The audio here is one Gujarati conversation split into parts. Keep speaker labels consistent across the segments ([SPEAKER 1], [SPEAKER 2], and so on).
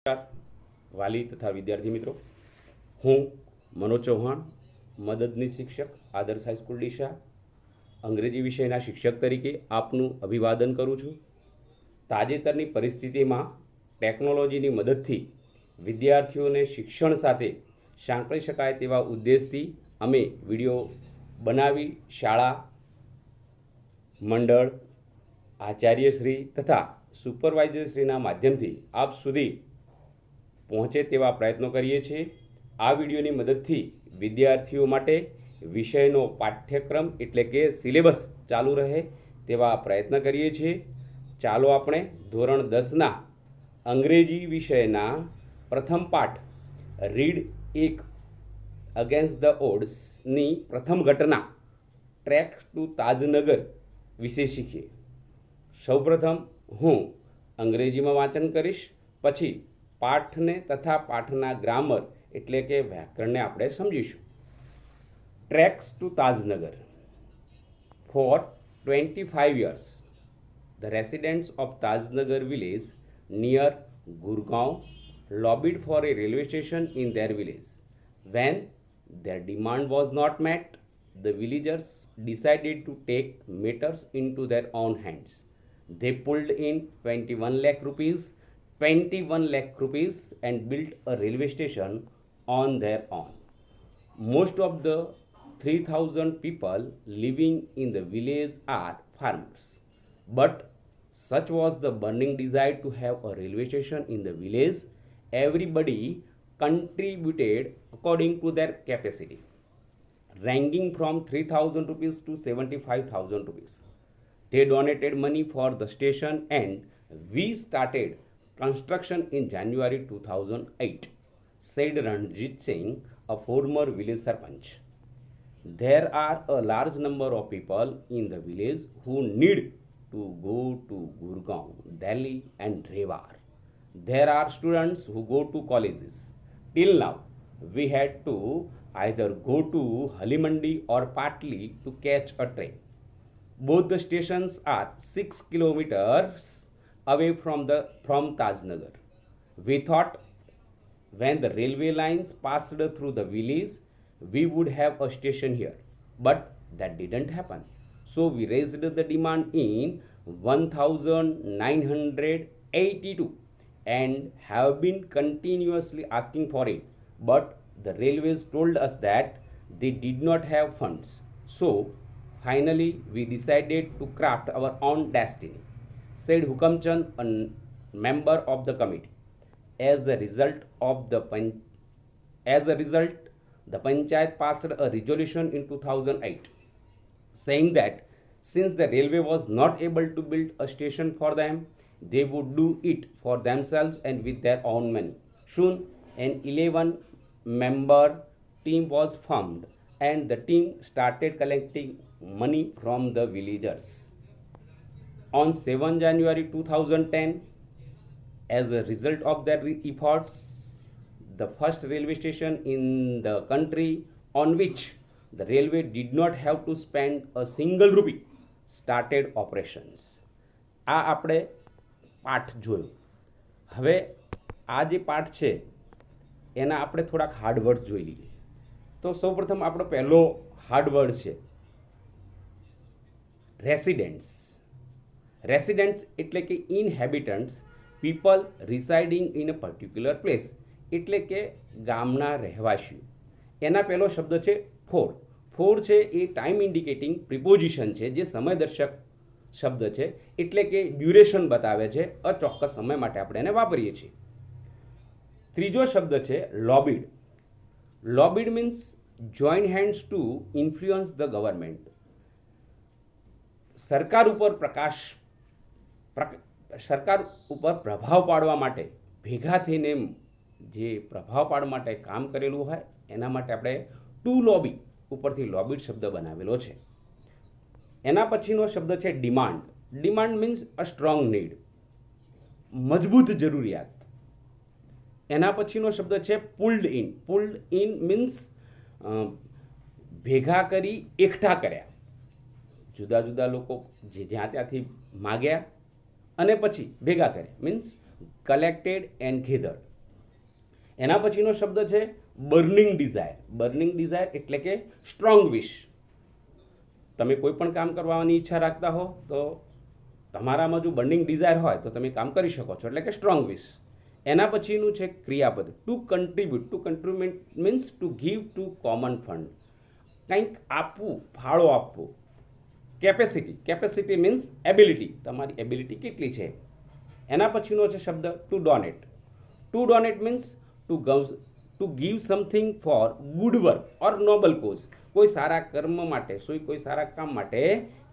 [SPEAKER 1] નમસ્કાર વાલી તથા વિદ્યાર્થી મિત્રો, હું મનોજ ચૌહાણ, મદદનીશ શિક્ષક, આદર્શ હાઈસ્કૂલ ડીસા, અંગ્રેજી વિષયના શિક્ષક તરીકે આપનું અભિવાદન કરું છું. તાજેતરની પરિસ્થિતિમાં ટેકનોલોજીની મદદથી વિદ્યાર્થીઓને શિક્ષણ સાથે સાંકળી શકાય તેવા ઉદ્દેશથી અમે વિડીયો બનાવી શાળા, મંડળ, આચાર્યશ્રી તથા સુપરવાઇઝરશ્રીના માધ્યમથી આપ સુધી પહોંચે તેવા પ્રયત્નો કરીએ છીએ. આ વિડીયોની મદદથી વિદ્યાર્થીઓ માટે વિષયનો પાઠ્યક્રમ એટલે કે સિલેબસ ચાલુ રહે તેવા પ્રયત્ન કરીએ છીએ. ચાલો આપણે ધોરણ 10ના અંગ્રેજી વિષયના પ્રથમ પાઠ રીડ એક અગેન્સ્ટ ધ ઓડ્સની પ્રથમ ઘટના ટ્રેક ટુ તાજનગર વિશે શીખીએ. સૌપ્રથમ હું અંગ્રેજીમાં વાંચન કરીશ, પછી પાઠને તથા પાઠના ગ્રામર એટલે કે વ્યાકરણને આપણે સમજીશું. Tracks to Tajnagar. For 25 years, the residents of Tajnagar village near Gurgaon lobbied for a railway station in their village. When their demand was not met, the villagers decided to take matters into their own hands. They pulled in 21 lakh rupees and built a railway station on their own. Most of the 3,000 people living in the village are farmers. But such was the burning desire to have a railway station in the village, everybody contributed according to their capacity, ranging from 3,000 rupees to 75,000 rupees. They donated money for the station and we started construction in January 2008, said Ranjit Singh, a former village sarpanch. There are a large number of people in the village who need to go to Gurgaon, Delhi and Rewar. There are students who go to colleges. Till now, we had to either go to Halimandi or Patli to catch a train. Both the stations are 6 kilometers away from Tajnagar. We thought when the railway lines passed through the village, we would have a station here. But that didn't happen. So we raised the demand in 1982 and have been continuously asking for it. But the railways told us that they did not have funds. So finally we decided to craft our own destiny, said Hukamchand, a member of the committee. As a result, the Panchayat passed a resolution in 2008 saying that since the railway was not able to build a station for them, they would do it for themselves and with their own money. Soon, an 11-member team was formed and the team started collecting money from the villagers. On 7 January 2010, as a result of their efforts, the first railway station in the country on which the railway did not have to spend a single rupee started operations. આ આપણે પાઠ જોયું. હવે આ જે પાઠ છે એના આપણે થોડાક હાર્ડ વર્ડ્સ જોઈ લઈએ. તો સૌપ્રથમ આપણો પહેલો હાર્ડ વર્ડ છે રેસિડેન્ટ્સ. રેસિડેન્ટ્સ એટલે કે inhabitants, people residing in a particular place એટલે કે ગામના રહેવાસીઓ. એના પહેલો શબ્દ છે ફોર. ફોર છે એ ટાઈમ ઇન્ડિકેટિંગ પ્રિપોઝિશન છે, જે સમયદર્શક શબ્દ છે એટલે કે ડ્યુરેશન બતાવે છે. અચોક્કસ સમય માટે આપણે એને વાપરીએ છીએ. ત્રીજો શબ્દ છે lobbied. Lobbied means join hands to influence the government. સરકાર ઉપર પ્રભાવ પાડવા માટે ભેગા થઈને જે પ્રભાવ પાડવા માટે કામ કરેલું હોય એના માટે આપણે ટુ લોબી ઉપરથી લોબિડ શબ્દ બનાવેલો છે. એના પછીનો શબ્દ છે demand. Demand means a strong need, મજબૂત જરૂરિયાત. એના પછીનો શબ્દ છે pulled in. Pulled in means ભેગા કરી એકઠા કર્યા. જુદા જુદા લોકો જે જ્યાં ત્યાંથી માગ્યા અને પછી ભેગા કર્યા મીન્સ કલેક્ટેડ એન્ડ ગેધર્ડ. એના પછીનો શબ્દ છે બર્નિંગ ડિઝાયર. બર્નિંગ ડિઝાયર એટલે કે સ્ટ્રોંગ વિશ. તમે કોઈ પણ કામ કરવાની ઈચ્છા રાખતા હો તો તમારામાં જો બર્નિંગ ડિઝાયર હોય તો તમે કામ કરી શકો છો, એટલે કે સ્ટ્રોંગ વિશ. એના પછીનું છે ક્રિયાપદ to contribute. To contribute means to give to common fund, કંઈક આપવું, ફાળો આપવો. કેપેસિટી. કેપેસિટી મીન્સ એબિલિટી, તમારી એબિલિટી કેટલી છે. એના પછીનો છે શબ્દ to donate. To donate means to give something for good work or noble cause. કોઈ સારા કર્મ માટે, કોઈ સારા કામ માટે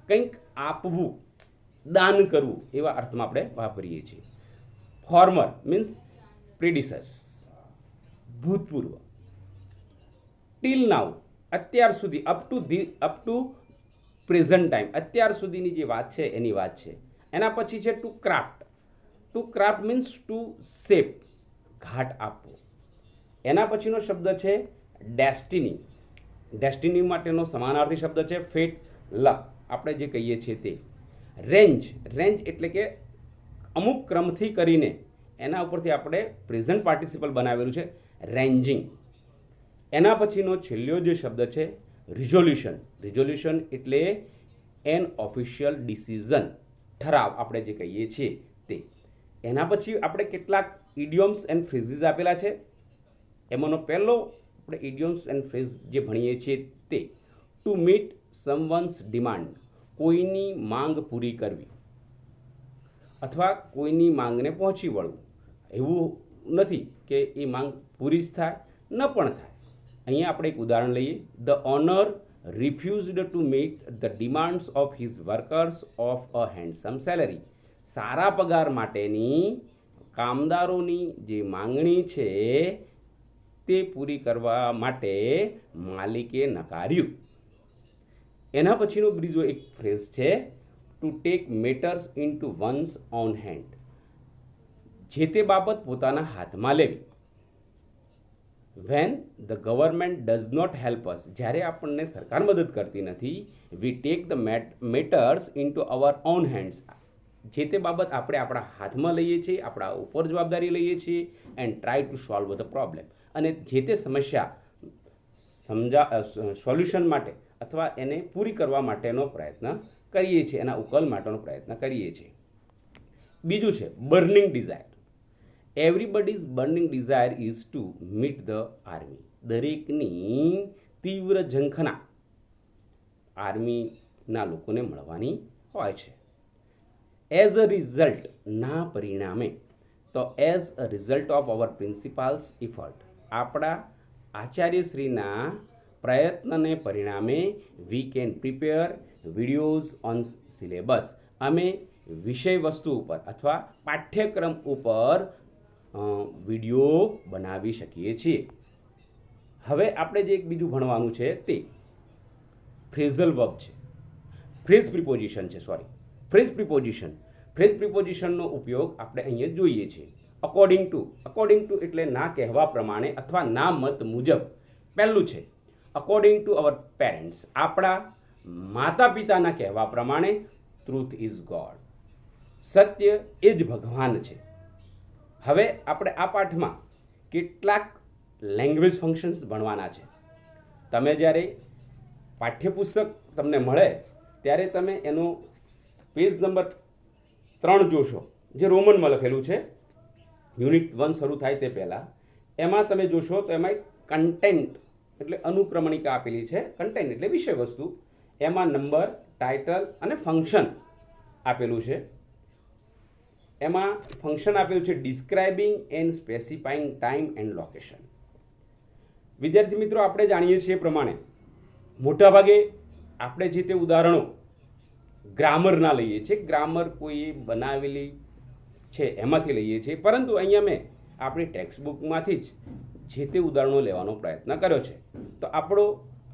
[SPEAKER 1] કંઈક આપવું, દાન કરવું, એવા અર્થમાં આપણે વાપરીએ છીએ. ફોર્મર મીન્સ પ્રિડિસેસ, ભૂતપૂર્વ. ટીલ નાઉ, અત્યાર સુધી, અપ ટુ પ્રેઝન્ટ ટાઈમ, અત્યાર સુધીની જે વાત છે એની વાત છે. એના પછી છે to craft. To craft means to shape, ઘાટ આપવો. એના પછીનો શબ્દ છે ડેસ્ટિની. ડેસ્ટિની માટેનો સમાનાર્થી શબ્દ છે ફેટ, લક, આપણે જે કહીએ છીએ તે. રેન્જ. રેન્જ એટલે કે અમુક ક્રમથી કરીને એના ઉપરથી આપણે પ્રેઝન્ટ પાર્ટિસિપલ બનાવેલું છે, રેન્જિંગ. એના પછીનો છેલ્લો જે શબ્દ છે રિઝોલ્યુશન. રિઝોલ્યુશન એટલે એન ઓફિશિયલ ડિસિઝન, ઠરાવ આપણે જે કહીએ છીએ તે. એના પછી આપણે કેટલાક ઇડિયોમ્સ એન્ડ ફ્રેઝીસ આપેલા છે. એમાંનો પહેલો આપણે ઇડિયોમ્સ એન્ડ ફ્રેઝ જે ભણીએ છીએ તે ટુ મીટ સમવન્સ ડિમાન્ડ, કોઈની માંગ પૂરી કરવી અથવા કોઈની માંગને પહોંચી વળવું. એવું નથી કે એ માંગ પૂરી જ થાય, ન પણ થાય. અહીંયા આપણે એક ઉદાહરણ લઈએ. The owner refused to meet the demands of his workers of a handsome salary. સારા પગાર માટેની કામદારોની જે માંગણી છે તે પૂરી કરવા માટે માલિકે નકાર્યું. એના પછીનો બીજો એક ફ્રેઝ છે to take matters into one's own hand. જે તે બાબત પોતાના હાથમાં લેવી. When the government does not help us, જ્યારે આપણને સરકાર મદદ કરતી નથી, we take the matters into our own hands. જે તે બાબત આપણે આપણા હાથમાં લઈએ છીએ, આપણા ઉપર જવાબદારી લઈએ છીએ, and try to solve the problem. અને જે તે સમસ્યા સોલ્યુશન માટે અથવા એને પૂરી કરવા માટેનો પ્રયત્ન કરીએ છીએ, એના ઉકેલ માટેનો પ્રયત્ન કરીએ છીએ. બીજું છે burning desire. Everybody's burning desire is to meet the army. દરેકની તીવ્ર ઝંખના આર્મીના લોકોને મળવાની હોય છે. એઝ અ રિઝલ્ટ, ના પરિણામે. તો as a result of our principal's effort, આપણા આચાર્યશ્રીના પ્રયત્નને પરિણામે we can prepare videos on syllabus. અમે વિષય વસ્તુ ઉપર અથવા પાઠ્યક્રમ ઉપર વિડીયો બનાવી શકીએ છીએ. હવે આપણે જે એક બીજું ભણવાનું છે તે ફ્રેઝલ વર્બ છે. ફ્રેઝ પ્રિપોઝિશન છે, ફ્રેઝ પ્રિપોઝિશન. ફ્રેઝ પ્રિપોઝિશનનો ઉપયોગ આપણે અહીંયા જોઈએ છીએ. According to. અકોર્ડિંગ ટુ એટલે ના કહેવા પ્રમાણે અથવા ના મત મુજબ. પહેલું છે અકોર્ડિંગ ટુ અવર પેરેન્ટ્સ, આપણા માતા પિતાના કહેવા પ્રમાણે. ટ્રુથ ઇઝ ગોડ, સત્ય એ જ ભગવાન છે. હવે આપણે આ પાઠમાં કેટલાક લેંગ્વેજ ફંક્શન્સ ભણવાના છે. તમે જ્યારે પાઠ્યપુસ્તક તમને મળે ત્યારે તમે એનો પેજ નંબર 3 જોશો, જે રોમનમાં લખેલું છે. યુનિટ 1 શરૂ થાય તે પહેલાં એમાં તમે જોશો તો એમાં એક કન્ટેન્ટ એટલે અનુક્રમણિકા આપેલી છે. કન્ટેન્ટ એટલે વિષય વસ્તુ. એમાં નંબર, ટાઇટલ અને ફંક્શન આપેલું છે. એમાં ફંક્શન આપેલું છે describing and specifying time and location. વિદ્યાર્થી મિત્રો, આપણે જાણીએ છીએ પ્રમાણે મોટાભાગે આપણે જે તે ઉદાહરણો ગ્રામરના લઈએ છીએ. ગ્રામર કોઈ બનાવેલી છે એમાંથી લઈએ છીએ, પરંતુ અહીંયા મેં આપણી ટેક્સ્ટબુકમાંથી જ જે તે ઉદાહરણો લેવાનો પ્રયત્ન કર્યો છે. તો આપણો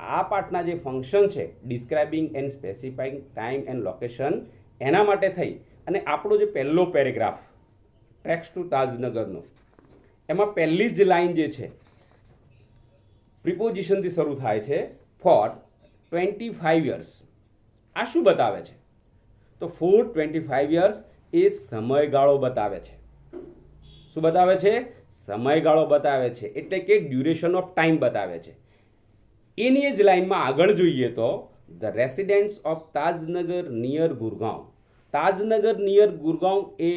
[SPEAKER 1] આ પાઠના જે ફંક્શન છે describing and specifying time and location, એના માટે થઈ અને આપણો જે પહેલો પેરેગ્રાફ ટ્રેક્સ ટુ તાજનગરનો, એમાં પહેલી જ લાઈન જે છે પ્રિપોઝિશનથી શરૂ થાય છે, ફોર 25 યર્સ. આ શું બતાવે છે? તો ફોર 25 યર્સ એ સમયગાળો બતાવે છે. શું બતાવે છે? સમયગાળો બતાવે છે, એટલે કે ડ્યુરેશન ઓફ ટાઈમ બતાવે છે. એની જ લાઈનમાં આગળ જોઈએ તો the residents of Tajnagar near Gurgaon. Tajnagar near Gurgaon એ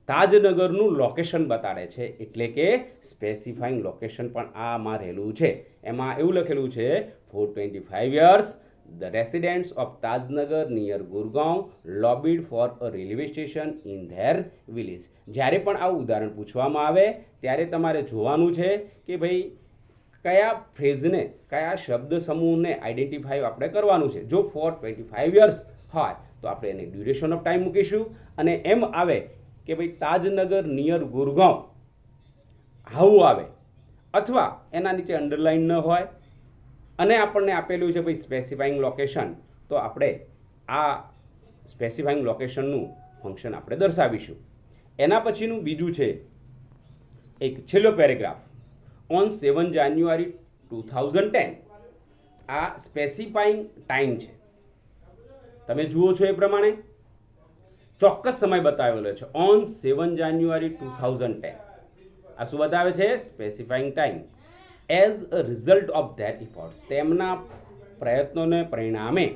[SPEAKER 1] તાજનગરનું લોકેશન બતાડે છે, એટલે કે સ્પેસિફાઈંગ લોકેશન પણ આમાં રહેલું છે. એમાં એવું લખેલું છે four 25 years the residents of Tajnagar near Gurgaon lobbied for a railway station in their village. જ્યારે પણ આવું ઉદાહરણ પૂછવામાં આવે ત્યારે તમારે જોવાનું છે કે ભાઈ કયા ફ્રેઝને, કયા શબ્દ સમૂહને આઈડેન્ટિફાઈ આપણે કરવાનું છે. જો ફોર 25 years હોય તો આપણે એને ડ્યુરેશન ઓફ ટાઈમ મૂકીશું, અને એમ આવે કે ભાઈ તાજનગર નિયર ગુરગાંવ આવું આવે, અથવા એના નીચે અંડરલાઇન ન હોય અને આપણને આપેલું છે ભાઈ સ્પેસિફાઈંગ લોકેશન, તો આપણે આ સ્પેસિફાઈંગ લોકેશનનું ફંક્શન આપણે દર્શાવીશું. એના પછીનું બીજું છે એક છેલ્લો પેરેગ્રાફ. ઓન 7 January 2010 આ સ્પેસિફાઈંગ ટાઈમ છે. તમે જુઓ છો એ પ્રમાણે ચોક્કસ સમય બતાવેલો છે. ઓન 7 January 2010 આ શું બતાવે છે? Specifying time. As a result of their efforts, તેમના પ્રયત્નોને પરિણામે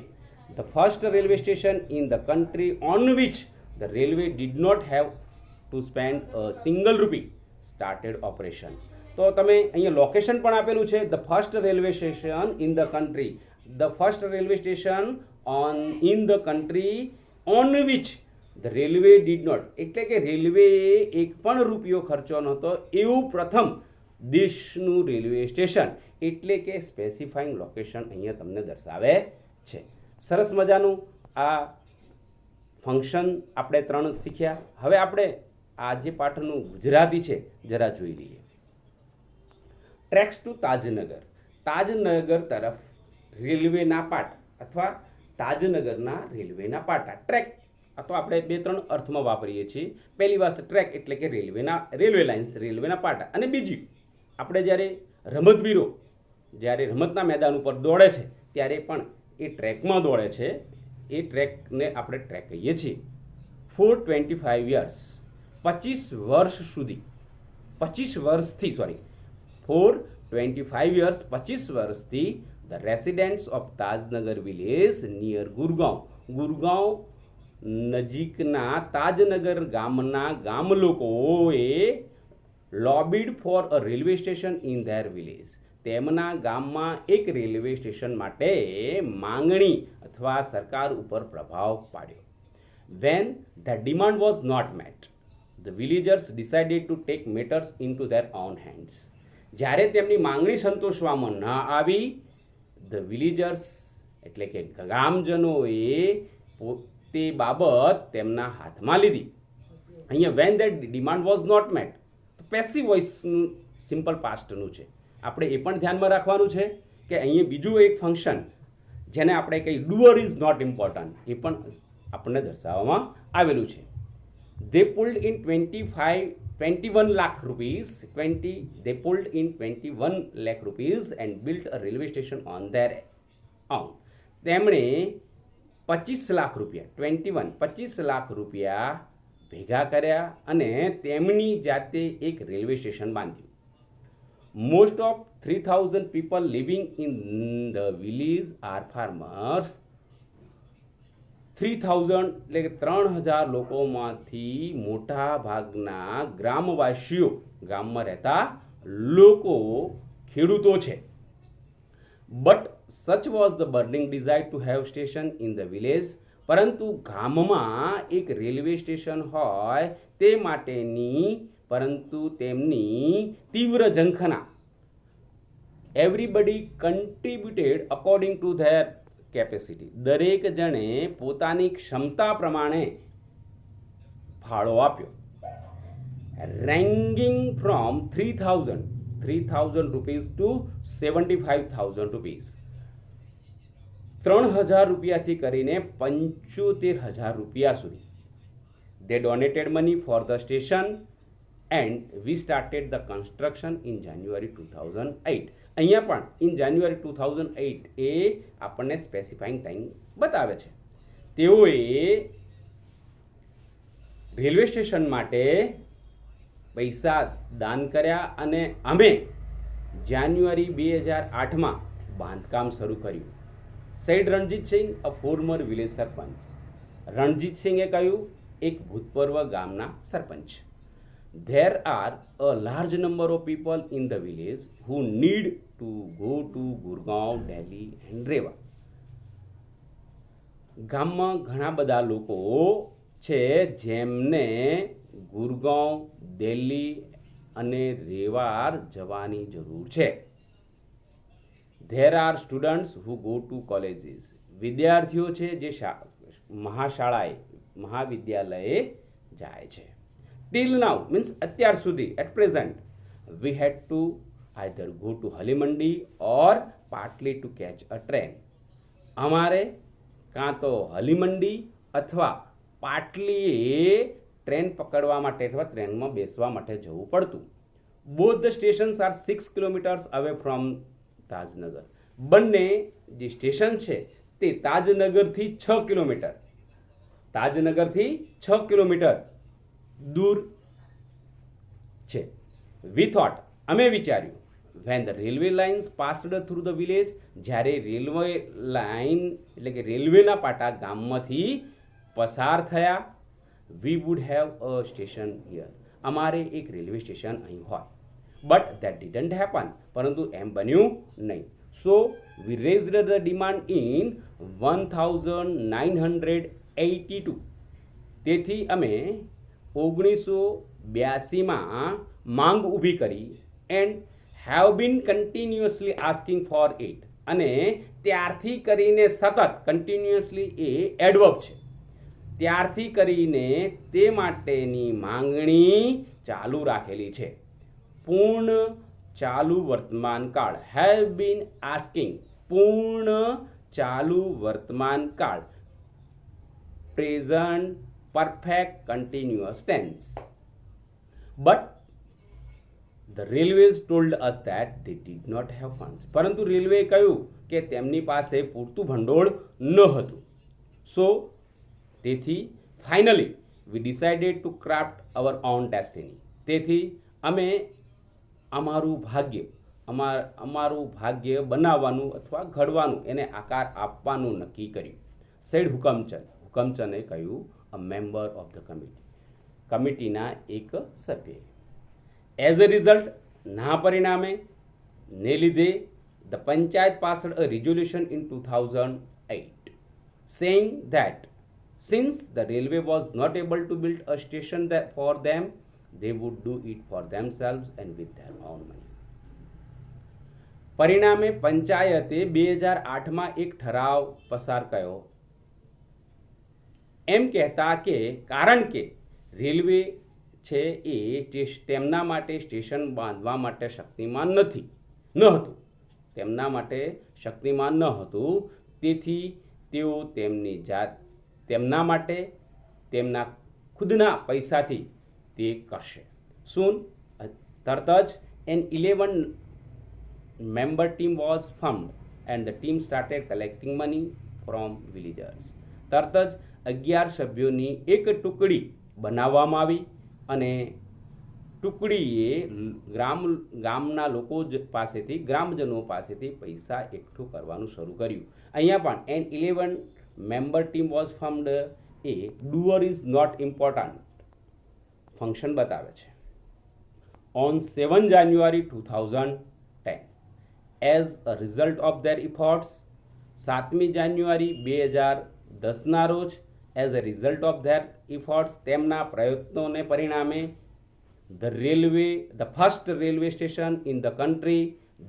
[SPEAKER 1] the first railway station in the country on which the railway did not have to spend a single rupee started operation. તો તમે અહીંયા લોકેશન પણ આપેલું છે, the first railway station in the country, the first railway station in the country on which the railway did not, એટલે કે રેલવેએ એક પણ રૂપિયો ખર્ચો નહોતો એવું પ્રથમ દેશનું રેલવે સ્ટેશન, એટલે કે સ્પેસિફાઈંગ લોકેશન અહીંયા તમને દર્શાવે છે. સરસ મજાનું આ ફંક્શન આપણે 3 શીખ્યા. હવે આપણે આ જે પાઠનું ગુજરાતી છે જરા જોઈ લઈએ. Tracks to Tajnagar. તાજનગર તરફ રેલવેના પાટા અથવા તાજનગરના રેલવેના પાટા. ટ્રેક તો આપણે 2-3 અર્થમાં વાપરીએ છીએ. પહેલી વાત ટ્રેક એટલે કે રેલવે લાઇન્સ, રેલવેના પાટા. અને બીજી આપણે જ્યારે રમતવીરો જ્યારે રમતના મેદાન ઉપર દોડે છે ત્યારે પણ એ ટ્રેકમાં દોડે છે, એ ટ્રેકને આપણે ટ્રેક કહીએ છીએ. ફોર 25 years 25 વર્ષ સુધી, 25 વર્ષથી ફોર 25 years 25 વર્ષથી the residents of Tajnagar village near Gurgaon, Gurgaon નજીકના તાજનગર ગામના ગામ લોકોએ lobbied for a railway station in their village, તેમના ગામમાં એક રેલવે સ્ટેશન માટે માંગણી અથવા સરકાર ઉપર પ્રભાવ પાડ્યો. When the demand was not met the villagers decided to take matters into their own hands. જ્યારે તેમની માંગણી સંતોષવામાં ન આવી, ધ વિલેજર્સ એટલે કે ગામજનોએ તે બાબત તેમના હાથમાં લીધી. અહીંયા when that demand was not met, passive વોઇસનું સિમ્પલ પાસ્ટનું છે. આપણે એ પણ ધ્યાનમાં રાખવાનું છે કે અહીંયા બીજું એક ફંક્શન જેને આપણે કંઈ ડુઅર ઇઝ નોટ ઇમ્પોર્ટન્ટ, એ પણ આપણને દર્શાવવામાં આવેલું છે. they pulled in 21 lakh rupees they pulled in 21 lakh rupees and built a railway station on their own. તેમણે 25 લાખ રૂપિયા 25 લાખ રૂપિયા ભેગા કર્યા અને તેમની જાતે એક રેલવે સ્ટેશન બાંધ્યું. Most of 3000 people living in the village are farmers. 3000 એટલે કે 3000 લોકોમાંથી મોટા ભાગના ગ્રામવાસીઓ, ગામમાં રહેતા લોકો ખેડૂતો છે. But such was the burning desire to have station in the village, પરંતુ ગામમાં એક રેલવે સ્ટેશન હોય તે માટેની પરંતુ તેમની તીવ્ર ઝંખના. Everybody contributed according to their capacity, દરેક જણે પોતાની ક્ષમતા પ્રમાણે ફાળો આપ્યો. Ranging from 3000 rupees to 75,000 rupees, 3000 રૂપિયાથી કરીને 75,000 રૂપિયા સુધી. They donated money for the station and we started the construction in January 2008. અહીંયા પણ ઇન જાન્યુઆરી 2008 એ આપણને સ્પેસિફાઈંગ ટાઈમ બતાવે છે. તેઓએ રેલવે સ્ટેશન માટે પૈસા દાન કર્યા અને અમે જાન્યુઆરી 2008માં બાંધકામ શરૂ કર્યું. સેડ રણજીત સિંહ, અ ફોર્મર વિલેજ સરપંચ. રણજીત સિંહે કહ્યું, એક ભૂતપૂર્વ ગામના સરપંચ. There are a large number of people in the village who need to go to Gurgaon, Delhi and Rewa. ગામમાં ઘણા બધા લોકો છે જેમને ગુરગાંવ, દિલ્હી અને રેવાર જવાની જરૂર છે. There are students who go to colleges. વિદ્યાર્થીઓ છે જે મહાવિદ્યાલયે જાય છે. Till now means અત્યાર સુધી, at present, we had to either go to Halimandi or Patli to catch a train. અમારે કાં તો હલીમંડી અથવા પાટલીએ ટ્રેન પકડવા માટે અથવા ટ્રેનમાં બેસવા માટે જવું પડતું. Both the stations are 6 kilometres away from Tajnagar. બંને જે સ્ટેશન છે તે તાજનગરથી 6 કિલોમીટર દૂર છે. વી થોટ, અમે વિચાર્યું, when the railway lines passed through the village, જ્યારે રેલવે લાઇન એટલે કે રેલવેના પાટા ગામમાંથી પસાર થયા, we would have a station here. અમારે એક રેલવે સ્ટેશન અહીં હોય. But that didn't happen. પરંતુ એમ બન્યું નહીં. So we raised the demand in 1982. તેથી અમે 1982માં માંગ ઊભી કરી and have been continuously asking for it. અને ત્યારથી કરીને સતત કન્ટિન્યુઅસલી એ એડવર્બ છે. ત્યારથી કરીને તે માટેની માંગણી ચાલુ રાખેલી છે. પૂર્ણ ચાલુ વર્તમાન કાળ, have been asking. પૂર્ણ ચાલુ વર્તમાન કાળ, present perfect continuous tense. But the railways told us that they did not have funds. પરંતુ રેલવેએ કહ્યું કે તેમની પાસે પૂરતું ભંડોળ ન હતું. સો તેથી finally we decided to cart hour on destiny. તેથી અમે અમારું ભાગ્ય બનાવવાનું અથવા ઘડવાનું, એને આકાર આપવાનું નક્કી કર્યું. સેડ હુકમચંદે કહ્યું, અ મેમ્બર ઓફ ધ કમિટીના એક સભ્ય. એઝ અ રિઝલ્ટ, ના પરિણામે ને લીધે the panchayat passed a resolution in 2008 saying that since the railway was not able to build a station for them, they would do it for themselves and with their own money. પરિણામે પંચાયતે 2008માં એક ઠરાવ પસાર કર્યો એમ કહેતા કે કારણ કે રેલવે છે એ તેમના માટે સ્ટેશન બાંધવા માટે શક્તિમાન ન હતું. તેથી તેઓ તેમના માટે તેમના ખુદના પૈસાથી તે કરશે. સૂન, તરત જ an 11-member team was formed and the team started collecting money from villagers. તરત જ 11 સભ્યોની એક ટુકડી બનાવવામાં આવી અને ટુકડીએ ગામના લોકો પાસેથી, ગ્રામજનો પાસેથી પૈસા એકઠું કરવાનું શરૂ કર્યું. અહીંયા પણ an 11-member team was formed. A doer is not important function બતાવે છે. On 7 January 2010, as a result of their efforts, 7મી જાન્યુઆરી 2010ના રોજ, as a result of their efforts, તેમના પ્રયત્નોને પરિણામે, the first railway station in the country,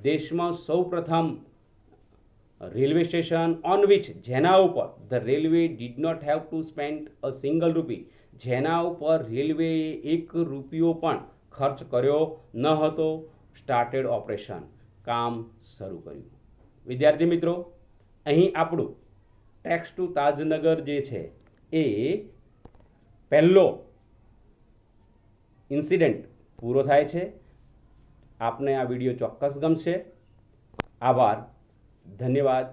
[SPEAKER 1] દેશમાં સૌપ્રથમ રેલવે સ્ટેશન on which, જેના ઉપર the railway did not have to spend a single rupee, જેના ઉપર રેલવેએ 1 રૂપિયો પણ ખર્ચ કર્યો ન હતો, started operation, કામ શરૂ કર્યું. વિદ્યાર્થી મિત્રો, અહીં આપણું ટેક્સ ટુ તાજનગર જે છે એ પહેલો ઇન્સિડન્ટ પૂરો થાય છે. આપને આ વિડીયો ચોક્કસ ગમશે. આભાર. ધન્યવાદ.